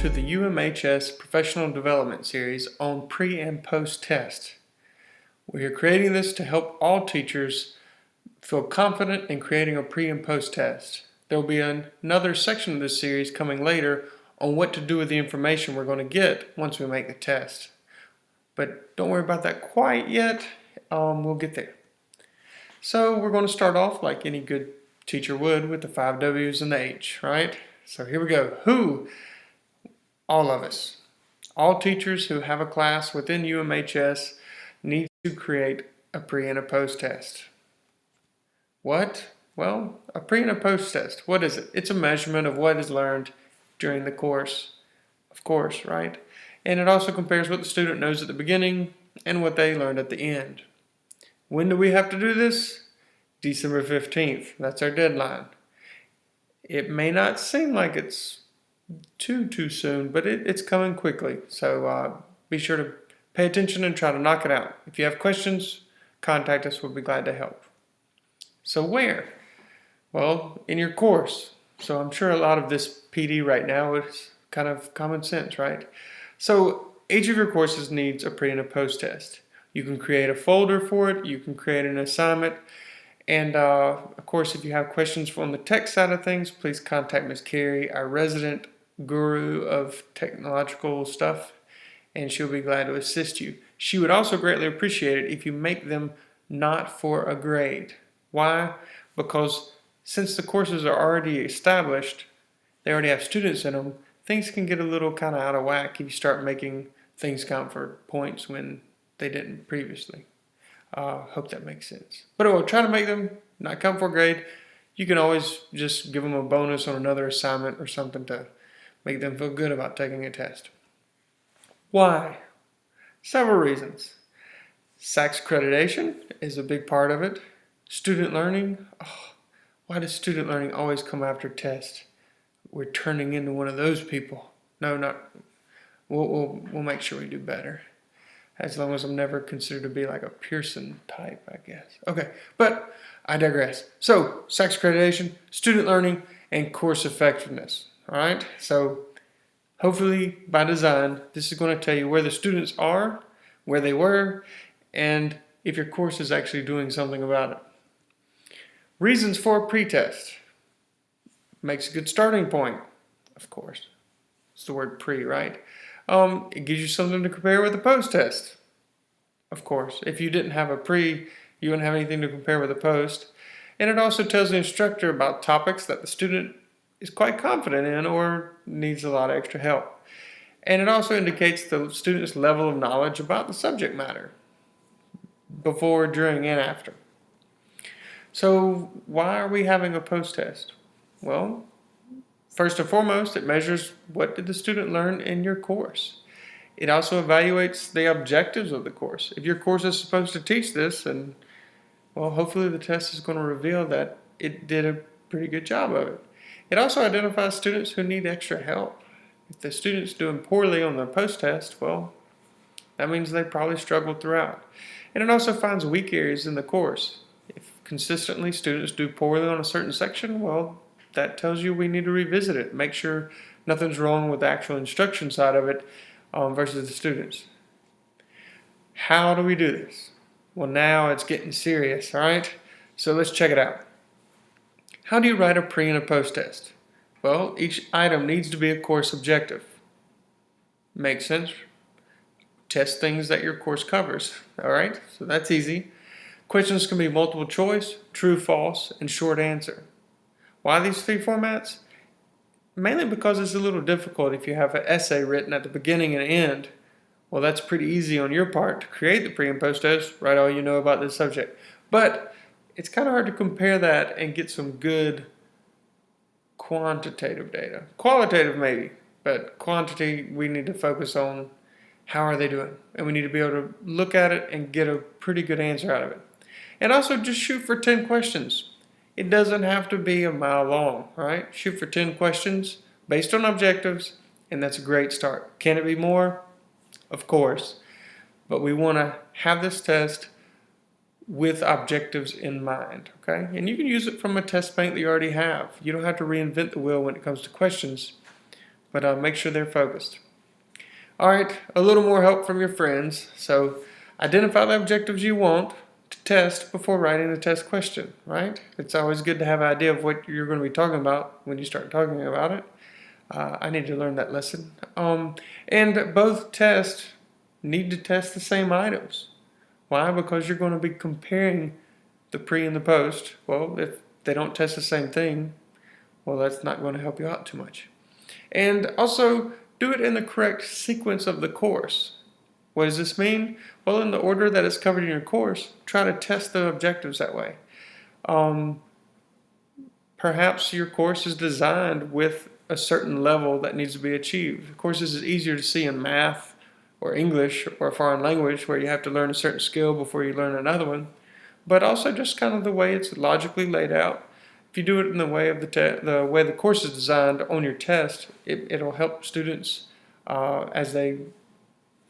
to the UMHS Professional Development Series on pre and post test. We are creating this to help all teachers feel confident in creating a pre and post test. There will be another section of this series coming later on what to do with the information we're going to get once we make the test. But don't worry about that quite yet. We'll get there. So we're going to start off like any good teacher would with the 5 W's and the H, right? So here we go. Who? All of us. All teachers who have a class within UMHS need to create a pre and a post test. What? Well, a pre and a post test. What is it? It's a measurement of what is learned during the course, of course, right? And it also compares what the student knows at the beginning and what they learned at the end. When do we have to do this? December 15th. That's our deadline. It may not seem like it's too soon, but it's coming quickly. So be sure to pay attention and try to knock it out. If you have questions, contact us. We'll be glad to help. So where? Well, in your course. So I'm sure a lot of this PD right now is kind of common sense, right? So each of your courses needs a pre and a post test. You can create a folder for it. You can create an assignment. And of course, if you have questions from the tech side of things, please contact Ms. Carey, our resident guru of technological stuff, and she'll be glad to assist you. She would also greatly appreciate it if you make them not for a grade. Why? Because since the courses are already established, they already have students in them, things can get a little kind of out of whack if you start making things count for points when they didn't previously. Hope that makes sense. But we'll try to make them not count for a grade. You can always just give them a bonus on another assignment or something to make them feel good about taking a test. Why? Several reasons. SACS accreditation is a big part of it. Student learning. Oh, why does student learning always come after test? We're turning into one of those people. No, not. We'll make sure we do better. As long as I'm never considered to be like a Pearson type, I guess. Okay, but I digress. So, SACS accreditation, student learning, and course effectiveness. All right, so hopefully by design, this is going to tell you where the students are, where they were, and if your course is actually doing something about it. Reasons for a pretest. Makes a good starting point, of course. It's the word pre, right? It gives you something to compare with a post test. Of course, if you didn't have a pre, you wouldn't have anything to compare with a post. And it also tells the instructor about topics that the student is quite confident in or needs a lot of extra help. And it also indicates the student's level of knowledge about the subject matter before, during, and after. So why are we having a post test? Well, first and foremost, it measures what did the student learn in your course. It also evaluates the objectives of the course. If your course is supposed to teach this, and well, hopefully the test is going to reveal that it did a pretty good job of it. It also identifies students who need extra help. If the student's doing poorly on the post-test, well, that means they probably struggled throughout. And it also finds weak areas in the course. If consistently students do poorly on a certain section, well, that tells you we need to revisit it. Make sure nothing's wrong with the actual instruction side of it versus the students. How do we do this? Well, now it's getting serious, all right? So let's check it out. How do you write a pre and a post test? Well, each item needs to be a course objective. Makes sense? Test things that your course covers, all right? So that's easy. Questions can be multiple choice, true, false, and short answer. Why these 3 formats? Mainly because it's a little difficult if you have an essay written at the beginning and end. Well, that's pretty easy on your part to create the pre and post test, write all you know about this subject. But it's kind of hard to compare that and get some good quantitative data. Qualitative maybe, but quantity we need to focus on how are they doing. And we need to be able to look at it and get a pretty good answer out of it. And also just shoot for 10 questions. It doesn't have to be a mile long, right? Shoot for 10 questions based on objectives, and that's a great start. Can it be more? Of course. But we want to have this test with objectives in mind, okay? And you can use it from a test bank that you already have. You don't have to reinvent the wheel when it comes to questions, but make sure they're focused. All right, a little more help from your friends. So identify the objectives you want to test before writing the test question, right? It's always good to have an idea of what you're going to be talking about when you start talking about it. I need to learn that lesson. And both tests need to test the same items. Why? Because you're going to be comparing the pre and the post. Well, if they don't test the same thing, well, that's not going to help you out too much. And also, do it in the correct sequence of the course. What does this mean? Well, in the order that it's covered in your course, try to test the objectives that way. Perhaps your course is designed with a certain level that needs to be achieved. Of course, this is easier to see in math or English or a foreign language where you have to learn a certain skill before you learn another one, but also just kind of the way it's logically laid out. If you do it in the way of the way the course is designed on your test, it'll help students as they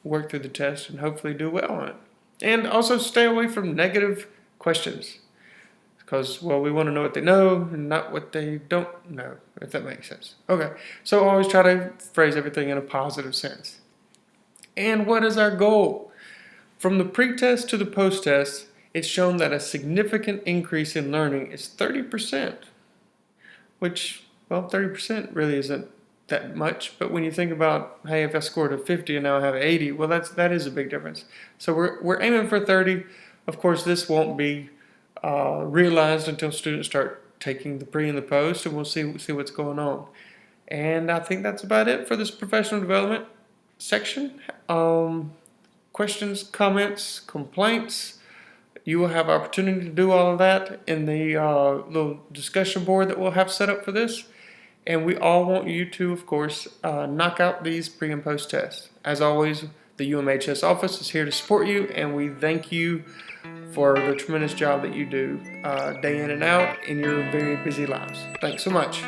work through the test and hopefully do well on it. And also stay away from negative questions. Because, well, we want to know what they know and not what they don't know, if that makes sense. Okay, so always try to phrase everything in a positive sense. And what is our goal? From the pre-test to the post-test, it's shown that a significant increase in learning is 30%, which, well, 30% really isn't that much, but when you think about, hey, if I scored a 50 and now I have an 80, well, that is a big difference. So we're aiming for 30. Of course, this won't be realized until students start taking the pre and the post, and we'll see what's going on. And I think that's about it for this professional development section. Questions, comments, complaints, you will have opportunity to do all of that in the little discussion board that we'll have set up for this. And we all want you to, of course, knock out these pre and post tests. As always, the UMHS office is here to support you, and we thank you for the tremendous job that you do day in and out in your very busy lives. Thanks so much.